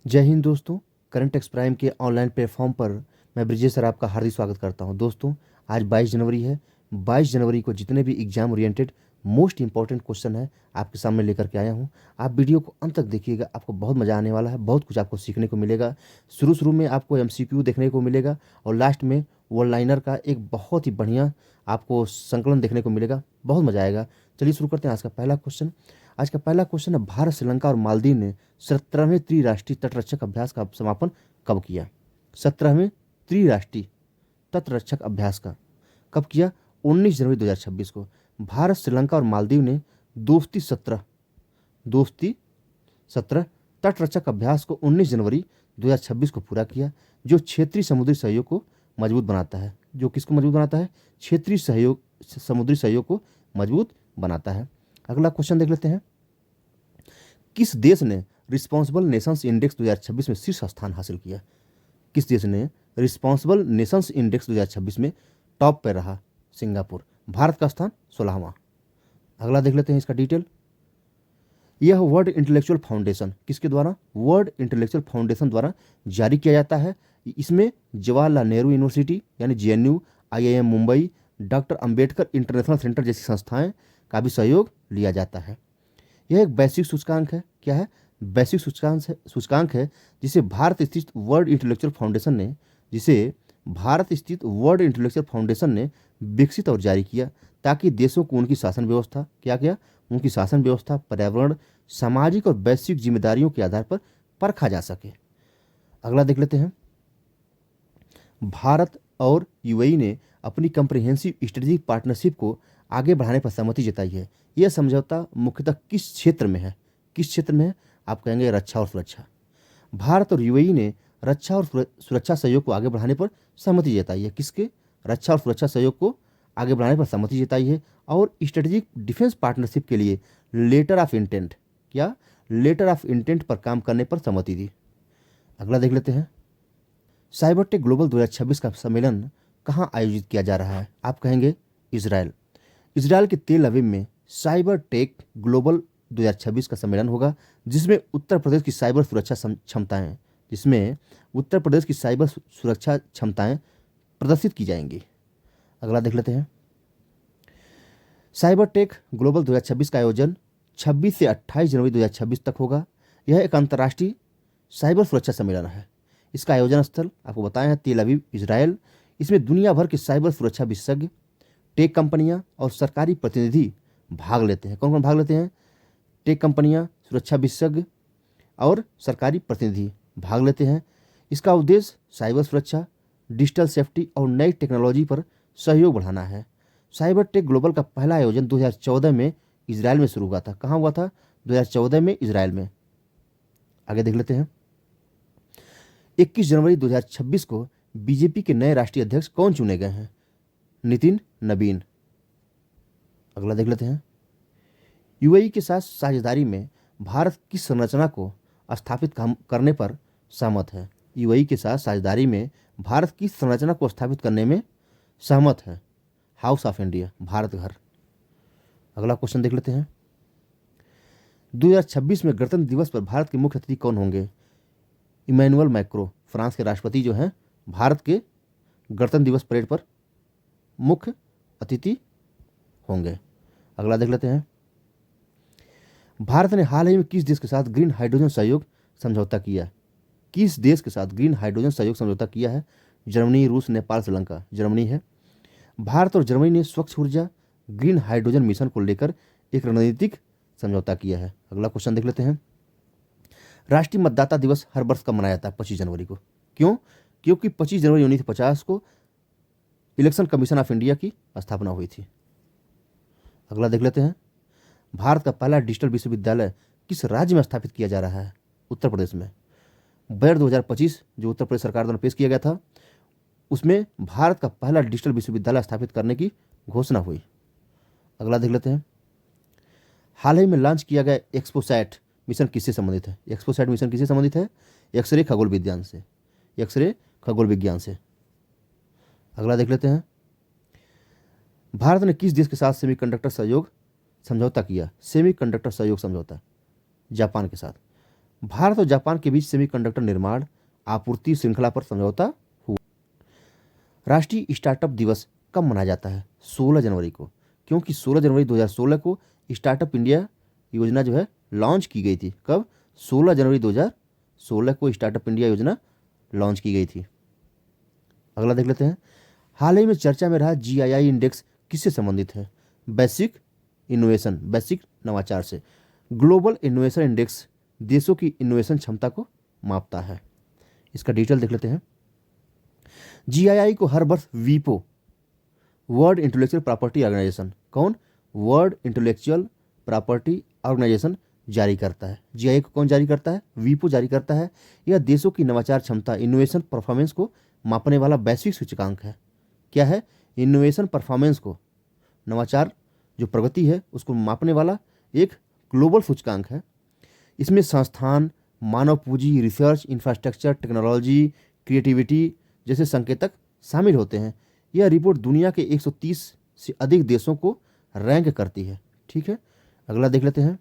जय हिंद दोस्तों। Current ex prime के ऑनलाइन प्लेटफॉर्म पर मैं ब्रिजेश सर आपका हार्दिक स्वागत करता हूं। दोस्तों, आज 22 जनवरी है। 22 जनवरी को जितने भी exam oriented most important question है आपके सामने लेकर के आया हूं। आप वीडियो को अंत तक देखिएगा, आपको बहुत मज़ा आने वाला है, बहुत कुछ आपको सीखने को मिलेगा। शुरू शुरू में आपको एमसीक्यू देखने को मिलेगा और लास्ट में वन लाइनर का एक बहुत ही बढ़िया आपको संकलन देखने को मिलेगा, बहुत मज़ा आएगा। चलिए शुरू करते हैं आज का पहला क्वेश्चन। आज का पहला क्वेश्चन है, भारत, श्रीलंका और मालदीव ने 17वें त्रिराष्ट्रीय तटरक्षक अभ्यास का समापन कब किया? 17वें त्रिराष्ट्रीय तटरक्षक अभ्यास का कब किया? 19 जनवरी 2026 को। भारत, श्रीलंका और मालदीव ने दोस्ती 17 तटरक्षक अभ्यास को 19 जनवरी 2026 को पूरा किया, जो क्षेत्रीय समुद्री सहयोग को मजबूत बनाता है। जो किसको मजबूत बनाता है? क्षेत्रीय सहयोग, समुद्री सहयोग को मजबूत बनाता है। अगला क्वेश्चन देख लेते हैं। किस देश ने रिस्पॉन्सिबल नेशंस इंडेक्स 2026 में शीर्ष स्थान हासिल किया? किस देश ने रिस्पॉन्सिबल नेशंस इंडेक्स 2026 में टॉप पर रहा? सिंगापुर। भारत का स्थान 16वां। अगला देख लेते हैं इसका डिटेल। यह वर्ल्ड इंटेलेक्चुअल फाउंडेशन किसके द्वारा? वर्ल्ड इंटेलेक्चुअल फाउंडेशन द्वारा जारी किया जाता है। इसमें जवाहरलाल नेहरू यूनिवर्सिटी यानी JNU, IIM Mumbai, doctor Ambedkar international centre जैसी संस्थाएं का भी सहयोग लिया जाता है। यह एक वैश्विक सूचकांक है। क्या है? वैश्विक सूचकांक है जिसे भारत स्थित वर्ल्ड इंटेलेक्चुअल फाउंडेशन ने विकसित और जारी किया, ताकि देशों को उनकी शासन व्यवस्था, क्या किया? उनकी शासन व्यवस्था, पर्यावरण, सामाजिक और वैश्विक जिम्मेदारियों के आधार पर परखा जा सके। अगला देख लेते हैं। भारत और यूएई ने अपनी कम्प्रिहेंसिव स्ट्रेटेजिक पार्टनरशिप को आगे बढ़ाने पर सहमति जताई है। यह समझौता मुख्यतः किस क्षेत्र में है? किस क्षेत्र में है? आप कहेंगे रक्षा और सुरक्षा। भारत और यूएई ने रक्षा और सुरक्षा सहयोग को आगे बढ़ाने पर सहमति जताई है। किसके? रक्षा और सुरक्षा सहयोग को आगे बढ़ाने पर सहमति जताई है और स्ट्रेटेजिक डिफेंस पार्टनरशिप के लिए लेटर ऑफ इंटेंट, क्या? लेटर ऑफ इंटेंट पर काम करने पर सहमति दी। अगला देख लेते हैं। साइबर टेक ग्लोबल 2026 का सम्मेलन कहाँ आयोजित किया जा रहा है? आप कहेंगे इजराइल। इजराइल के तेल अवीव में साइबर टेक ग्लोबल 2026 का सम्मेलन होगा, जिसमें उत्तर प्रदेश की साइबर सुरक्षा क्षमताएं प्रदर्शित की जाएंगी। अगला देख लेते हैं। साइबर टेक ग्लोबल 2026 का आयोजन 26 से 28 जनवरी 2026 तक होगा। यह एक अंतर्राष्ट्रीय साइबर सुरक्षा सम्मेलन है। इसका आयोजन स्थल आपको बताया है तेल अवीव, इजराइल। इसमें दुनिया भर के साइबर सुरक्षा विशेषज्ञ, टेक कंपनियां और सरकारी प्रतिनिधि भाग लेते हैं। कौन कौन भाग लेते हैं? टेक कंपनियां, सुरक्षा विशेषज्ञ और सरकारी प्रतिनिधि भाग लेते हैं। इसका उद्देश्य साइबर सुरक्षा, डिजिटल सेफ्टी और नई टेक्नोलॉजी पर सहयोग बढ़ाना है। साइबर टेक ग्लोबल का पहला आयोजन 2014 में इजराइल में शुरू हुआ था। कहाँ हुआ था? 2014 में इजराइल में। आगे देख लेते हैं। 21 जनवरी 2026 को बीजेपी के नए राष्ट्रीय अध्यक्ष कौन चुने गए हैं? नितिन नवीन। अगला देख लेते हैं। यूएई के साथ साझेदारी में भारत किस संरचना को स्थापित करने पर सहमत है? यूएई के साथ साझेदारी में भारत किस संरचना को स्थापित करने में सहमत है? हाउस ऑफ इंडिया, भारत घर। अगला क्वेश्चन देख लेते हैं। 2026 में गणतंत्र दिवस पर भारत के मुख्य अतिथि कौन होंगे? इमैनुअल मैक्रो, फ्रांस के राष्ट्रपति जो हैं, भारत के गणतंत्र दिवस परेड पर मुख्य अतिथि होंगे। अगला देख लेते हैं। भारत ने हाल ही में किस देश के साथ ग्रीन हाइड्रोजन सहयोग समझौता किया? किस देश के साथ ग्रीन हाइड्रोजन सहयोग समझौता किया है? जर्मनी, रूस, नेपाल, श्रीलंका। जर्मनी है। भारत और जर्मनी ने स्वच्छ ऊर्जा ग्रीन हाइड्रोजन मिशन को लेकर एक रणनीतिक समझौता किया है। अगला क्वेश्चन देख लेते हैं। राष्ट्रीय मतदाता दिवस हर वर्ष कब मनाया जाता है? 25 जनवरी को। क्यों? क्योंकि 25 जनवरी 1950 को इलेक्शन कमीशन ऑफ इंडिया की स्थापना हुई थी। अगला देख लेते हैं। भारत का पहला डिजिटल विश्वविद्यालय किस राज्य में स्थापित किया जा रहा है? उत्तर प्रदेश में। बजट 2025 जो उत्तर प्रदेश सरकार द्वारा पेश किया गया था, उसमें भारत का पहला डिजिटल विश्वविद्यालय स्थापित करने की घोषणा हुई। अगला देख लेते हैं। हाल ही में लॉन्च किया गया एक्सपोसैट मिशन किससे संबंधित है? एक्सपोसैट मिशन किससे संबंधित है? एक्सरे खगोल विज्ञान से। एक्सरे खगोल विज्ञान से। अगला देख लेते हैं। भारत ने किस देश के साथ सेमीकंडक्टर सहयोग समझौता किया? सेमीकंडक्टर सहयोग समझौता जापान के साथ। भारत और जापान के बीच सेमीकंडक्टर निर्माण आपूर्ति श्रृंखला पर समझौता हुआ। राष्ट्रीय स्टार्टअप दिवस कब मनाया जाता है? 16 जनवरी को, क्योंकि 16 जनवरी 2016 को स्टार्टअप इंडिया योजना जो है लॉन्च की गई थी। कब? 16 जनवरी 2016 को स्टार्टअप इंडिया योजना लॉन्च की गई थी। अगला देख लेते हैं। हाल ही में चर्चा में रहा जीआईआई इंडेक्स किससे संबंधित है? वैश्विक इनोवेशन, वैश्विक नवाचार से। ग्लोबल इनोवेशन इंडेक्स देशों की इनोवेशन क्षमता को मापता है। इसका डिटेल देख लेते हैं। जीआईआई को हर वर्ष वीपो, वर्ल्ड इंटेलेक्चुअल प्रॉपर्टी ऑर्गेनाइजेशन, कौन? वर्ल्ड इंटेलेक्चुअल प्रॉपर्टी ऑर्गेनाइजेशन जारी करता है। जीआईआई को कौन जारी करता है? वीपो जारी करता है। यह देशों की नवाचार क्षमता, इनोवेशन परफॉर्मेंस को मापने वाला वैश्विक सूचकांक है। क्या है? इनोवेशन परफॉर्मेंस को, नवाचार जो प्रगति है उसको मापने वाला एक ग्लोबल सूचकांक है। इसमें संस्थान, मानव पूंजी, रिसर्च, इंफ्रास्ट्रक्चर, टेक्नोलॉजी, क्रिएटिविटी जैसे संकेतक शामिल होते हैं। यह रिपोर्ट दुनिया के 130 से अधिक देशों को रैंक करती है। ठीक है, अगला देख लेते हैं।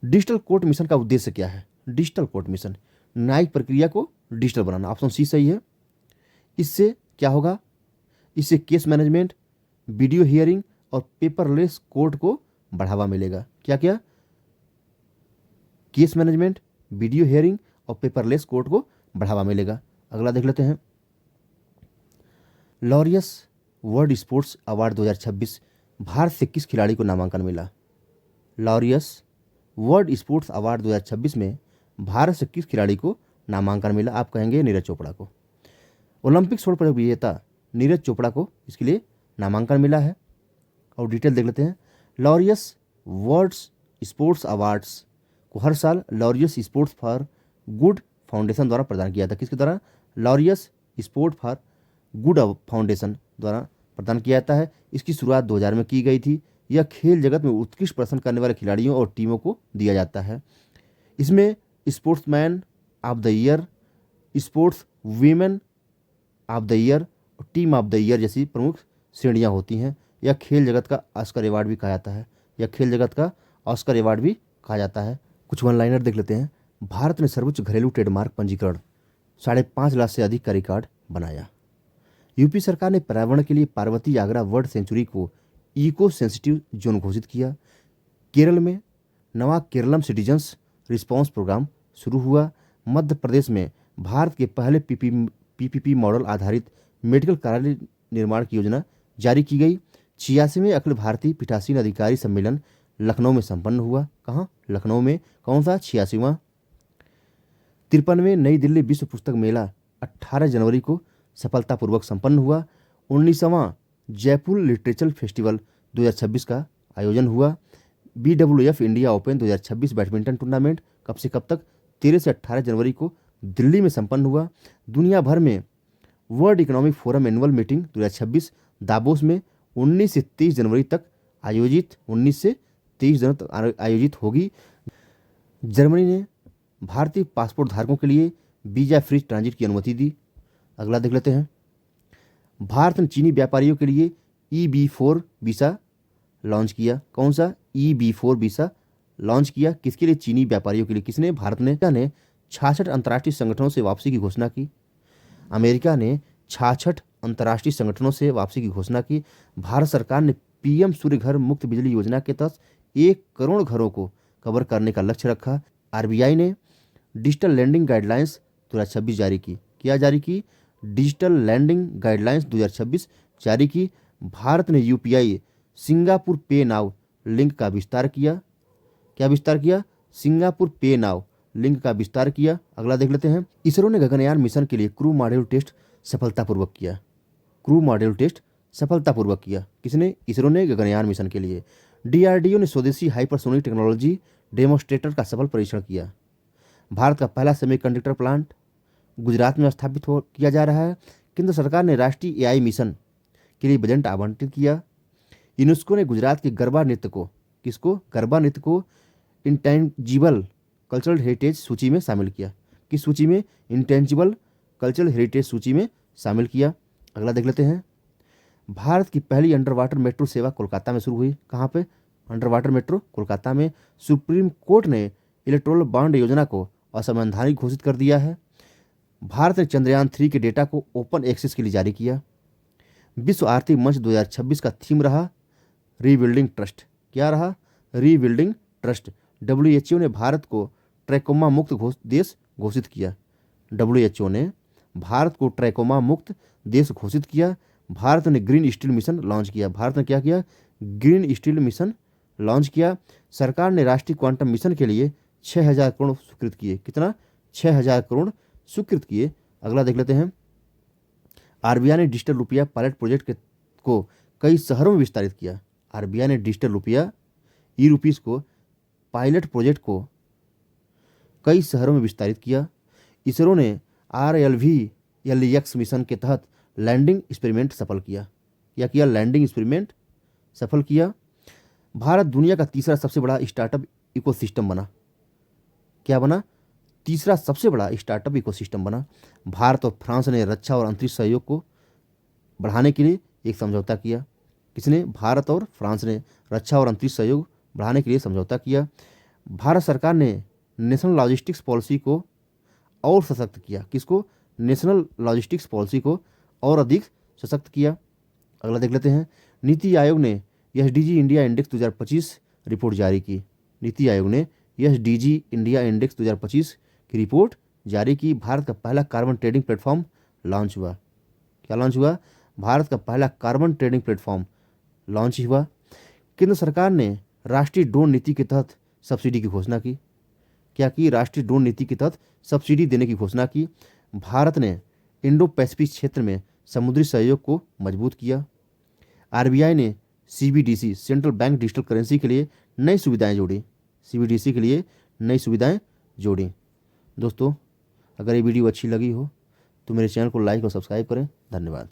डिजिटल कोर्ट मिशन का उद्देश्य क्या है? डिजिटल कोर्ट मिशन न्यायिक प्रक्रिया को डिजिटल बनाना। ऑप्शन सी सही है। इससे क्या होगा? इससे केस मैनेजमेंट, वीडियो हियरिंग और पेपरलेस कोर्ट को बढ़ावा मिलेगा। क्या क्या? केस मैनेजमेंट, वीडियो हियरिंग और पेपरलेस कोर्ट को बढ़ावा मिलेगा। अगला देख लेते हैं। Laureus world sports award 2026 Bharat से किस खिलाड़ी को नामांकन मिला? लॉरियस वर्ल्ड स्पोर्ट्स अवार्ड 2026 में भारत से किस खिलाड़ी को नामांकन मिला? आप कहेंगे नीरज चोपड़ा को। ओलंपिक स्वर्ण पदक विजेता नीरज चोपड़ा को इसके लिए नामांकन मिला है। और डिटेल देख लेते हैं। लॉरियस वर्ल्ड स्पोर्ट्स अवार्ड्स को हर साल Laureus sports for good foundation द्वारा प्रदान किया था। किसके द्वारा? Laureus sport for good foundation द्वारा प्रदान किया जाता है। इसकी शुरुआत 2000 में की गई थी। यह खेल जगत में उत्कृष्ट प्रदर्शन करने वाले खिलाड़ियों और टीमों को दिया जाता है। इसमें sportsman of the year, sports women of the year और टीम ऑफ द ईयर जैसी प्रमुख श्रेणियां होती हैं। यह खेल जगत का ऑस्कर अवार्ड भी कहा जाता है। यह खेल जगत का ऑस्कर अवार्ड भी कहा जाता है। कुछ वन लाइनर देख लेते हैं। भारत ने सर्वोच्च घरेलू ट्रेडमार्क पंजीकरण 5.5 लाख से अधिक का रिकॉर्ड बनाया। यूपी सरकार ने पर्यावरण के लिए पार्वती आगरा बर्ड सेंचुरी को इको सेंसिटिव जोन घोषित किया। केरल में नवा केरलम सिटीजन्स रिस्पांस प्रोग्राम शुरू हुआ। मध्य प्रदेश में भारत के पहले पीपीपी मॉडल आधारित मेडिकल कार्यालय निर्माण की योजना जारी की गई। 86वें अखिल भारतीय पीठासीन अधिकारी सम्मेलन लखनऊ में संपन्न हुआ। कहाँ? लखनऊ में। कौन सा? 86वां। 53वें नई दिल्ली विश्व पुस्तक मेला 18 जनवरी को सफलतापूर्वक संपन्न हुआ। 19वां जयपुर लिटरेचर फेस्टिवल 2026 का आयोजन हुआ। BWF India open 2026 badminton tournament कब से कब तक? 13 से 18 जनवरी को दिल्ली में संपन्न हुआ। दुनिया भर में world economic forum annual meeting 2026 Davos में 19 से 23 जनवरी तक आयोजित होगी। जर्मनी ने भारतीय पासपोर्ट धारकों के लिए वीजा फ्री ट्रांजिट की अनुमति दी। अगला देख लेते हैं। भारत ने चीनी व्यापारियों के लिए EB4 वीसा लॉन्च किया। कौन सा? EB4 वीसा लॉन्च किया। किसके लिए? चीनी व्यापारियों के लिए। किसने? भारत ने। 66 अंतर्राष्ट्रीय संगठनों से वापसी की घोषणा की। अमेरिका ने 66 अंतर्राष्ट्रीय संगठनों से वापसी की घोषणा की। भारत सरकार ने PM सूर्य घर मुफ्त बिजली योजना के तहत 1 करोड़ घरों को कवर करने का लक्ष्य रखा। RBI ने डिजिटल लैंडिंग गाइडलाइंस 2026 जारी की। क्या जारी की? डिजिटल लैंडिंग गाइडलाइंस 2026 जारी की। भारत ने UPI सिंगापुर पे नाउ लिंक का विस्तार किया। क्या विस्तार किया? सिंगापुर पे नाउ लिंक का विस्तार किया। अगला देख लेते हैं। इसरो ने गगनयान मिशन के लिए क्रू मॉड्यूल टेस्ट सफलतापूर्वक किया। क्रू मॉड्यूल टेस्ट सफलतापूर्वक किया। किसने? इसरो ने गगनयान मिशन के लिए। DRDO ने स्वदेशी हाइपरसोनिक टेक्नोलॉजी डेमोस्ट्रेटर का सफल परीक्षण किया। भारत का पहला सेमीकंडक्टर प्लांट गुजरात में स्थापित किया जा रहा है। केंद्र सरकार ने राष्ट्रीय AI मिशन के लिए बजट आवंटित किया। यूनेस्को ने गुजरात के गरबा नृत्य को, किसको? गरबा नृत्य को इंटेंजिबल कल्चरल हेरिटेज सूची में शामिल किया। किस सूची में? इंटेंजिबल कल्चरल हेरिटेज सूची में शामिल किया। अगला देख लेते हैं। भारत की पहली अंडर वाटर मेट्रो सेवा कोलकाता में शुरू हुई। कहाँ पे? अंडर वाटर मेट्रो कोलकाता में। सुप्रीम कोर्ट ने इलेक्ट्रोल बॉन्ड योजना को असंवैधानिक घोषित कर दिया है। भारत ने चंद्रयान 3 के डेटा को ओपन एक्सेस के लिए जारी किया। विश्व आर्थिक मंच 2026 का थीम रहा रीबिल्डिंग ट्रस्ट। क्या रहा? Rebuilding trust. WHO ने भारत को ट्रैकोमा मुक्त देश घोषित किया। WHO ने भारत को ट्रैकोमा मुक्त देश घोषित किया। भारत ने ग्रीन स्टील मिशन लॉन्च किया। भारत ने क्या किया? ग्रीन स्टील मिशन लॉन्च किया। सरकार ने राष्ट्रीय क्वांटम मिशन के लिए 6,000 करोड़ स्वीकृत किए। कितना? 6,000 करोड़ स्वीकृत किए। अगला देख लेते हैं। RBI ने डिजिटल रुपया पायलट प्रोजेक्ट को कई शहरों में विस्तारित किया। RBI ने डिजिटल रुपया ई-रुपीस को पायलट प्रोजेक्ट को कई शहरों में विस्तारित किया। इसरो ने RLV-LEX मिशन के तहत लैंडिंग एक्सपेरिमेंट सफल किया। क्या किया? लैंडिंग एक्सपेरिमेंट सफल किया। भारत दुनिया का तीसरा सबसे बड़ा स्टार्टअप इकोसिस्टम बना। क्या बना? तीसरा सबसे बड़ा स्टार्टअप इकोसिस्टम बना। भारत और फ्रांस ने रक्षा और अंतरिक्ष सहयोग को बढ़ाने के लिए एक समझौता किया। किसने? भारत और फ्रांस ने रक्षा और अंतरिक्ष सहयोग बढ़ाने के लिए समझौता किया। भारत सरकार ने नेशनल लॉजिस्टिक्स पॉलिसी को और सशक्त किया। किसको? नेशनल लॉजिस्टिक्स पॉलिसी को और अधिक सशक्त किया। अगला देख लेते हैं। नीति आयोग ने SDG इंडिया इंडेक्स 2025 रिपोर्ट जारी की। नीति आयोग ने SDG इंडिया इंडेक्स 2025 की रिपोर्ट जारी की। भारत का पहला कार्बन ट्रेडिंग प्लेटफॉर्म लॉन्च हुआ। क्या लॉन्च हुआ? भारत का पहला कार्बन ट्रेडिंग प्लेटफॉर्म लॉन्च हुआ। केंद्र सरकार ने राष्ट्रीय ड्रोन नीति के तहत सब्सिडी की घोषणा की। क्या की? राष्ट्रीय ड्रोन नीति के तहत सब्सिडी देने की घोषणा की। भारत ने इंडो पैसिफिक क्षेत्र में समुद्री सहयोग को मजबूत किया। RBI ने CBDC central bank digital currency के लिए नई सुविधाएं जोड़ी। CBDC के लिए नई सुविधाएं जोड़ी। दोस्तों, अगर ये वीडियो अच्छी लगी हो तो मेरे चैनल को लाइक और सब्सक्राइब करें। धन्यवाद।